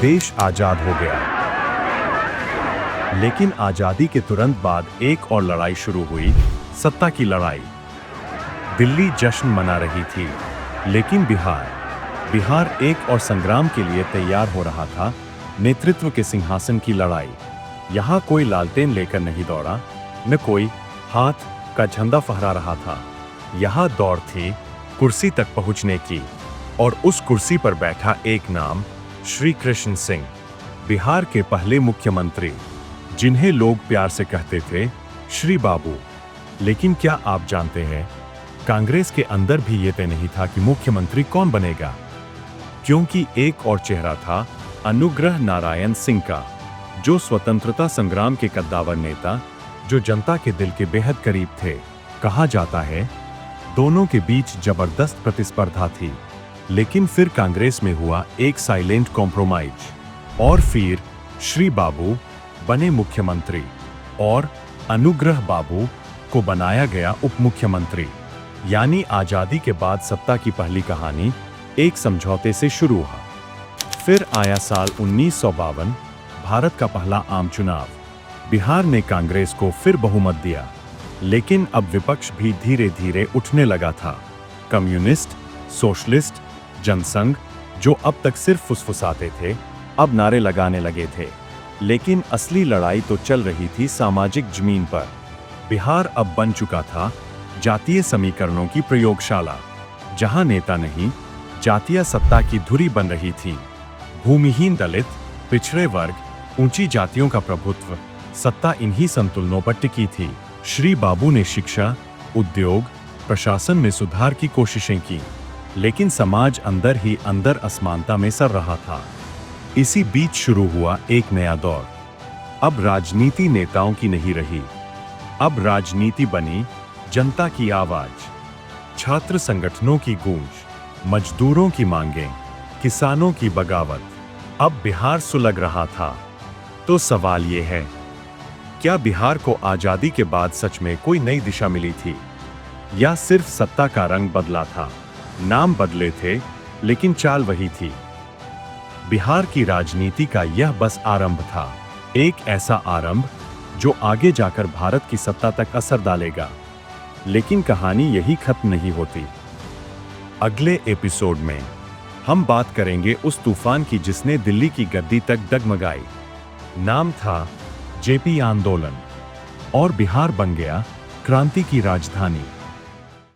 देश आजाद हो गया। लेकिन आजादी के तुरंत बाद एक और लड़ाई शुरू हुई, सत्ता की लड़ाई। दिल्ली जश्न मना रही थी, लेकिन बिहार एक और संग्राम के लिए तैयार हो रहा था, नेतृत्व के सिंहासन की लड़ाई। यहाँ कोई लालटेन लेकर नहीं दौड़ा, न कोई हाथ का झंडा फहरा रहा था। यहाँ दौड़ थी कुर्सी तक पहुंचने की, और उस कुर्सी पर बैठा एक नाम, श्री कृष्ण सिंह, बिहार के पहले मुख्यमंत्री, जिन्हें लोग प्यार से कहते थे श्री बाबू। लेकिन क्या आप जानते हैं, कांग्रेस के अंदर भी ये तय नहीं था कि मुख्यमंत्री कौन बनेगा, क्योंकि एक और चेहरा था अनुग्रह नारायण सिंह का, जो स्वतंत्रता संग्राम के कद्दावर नेता, जो जनता के दिल के बेहद करीब थे। कहा जाता है दोनों के बीच जबरदस्त प्रतिस्पर्धा थी, लेकिन फिर कांग्रेस में हुआ एक साइलेंट कॉम्प्रोमाइज, और फिर श्री बाबू बने मुख्यमंत्री और अनुग्रह बाबू को बनाया गया उप मुख्यमंत्री। यानी आजादी के बाद सत्ता की पहली कहानी एक समझौते से शुरू हुआ। फिर आया साल 1952, भारत का पहला आम चुनाव। बिहार ने कांग्रेस को फिर बहुमत दिया, लेकिन अब विपक्ष भी धीरे धीरे उठने लगा था। कम्युनिस्ट, सोशलिस्ट, जनसंघ, जो अब तक सिर्फ फुसफुसाते थे, अब नारे लगाने लगे थे। लेकिन असली लड़ाई तो चल रही थी सामाजिक जमीन पर। बिहार अब बन चुका था जातीय समीकरणों की प्रयोगशाला, जहां नेता नहीं, जातीय सत्ता की धुरी बन रही थी। भूमिहीन दलित, पिछड़े वर्ग, ऊंची जातियों का प्रभुत्व, सत्ता इन्हीं संतुलनों पर टिकी थी। श्री बाबू ने शिक्षा, उद्योग, प्रशासन में सुधार की कोशिशें की, लेकिन समाज अंदर ही अंदर असमानता में सड़ रहा था। इसी बीच शुरू हुआ एक नया दौर। अब राजनीति नेताओं की नहीं रही, अब राजनीति बनी जनता की आवाज, छात्र संगठनों की गूंज, मजदूरों की मांगें, किसानों की बगावत। अब बिहार सुलग रहा था। तो सवाल ये है, क्या बिहार को आजादी के बाद सच में कोई नई दिशा मिली थी, या सिर्फ सत्ता का रंग बदला था? नाम बदले थे, लेकिन चाल वही थी। बिहार की राजनीति का यह बस आरंभ था, एक ऐसा आरंभ जो आगे जाकर भारत की सत्ता तक असर डालेगा। लेकिन कहानी यही खत्म नहीं होती। अगले एपिसोड में हम बात करेंगे उस तूफान की जिसने दिल्ली की गद्दी तक डगमगाई। नाम था जेपी आंदोलन, और बिहार बन गया क्रांति की राजधानी।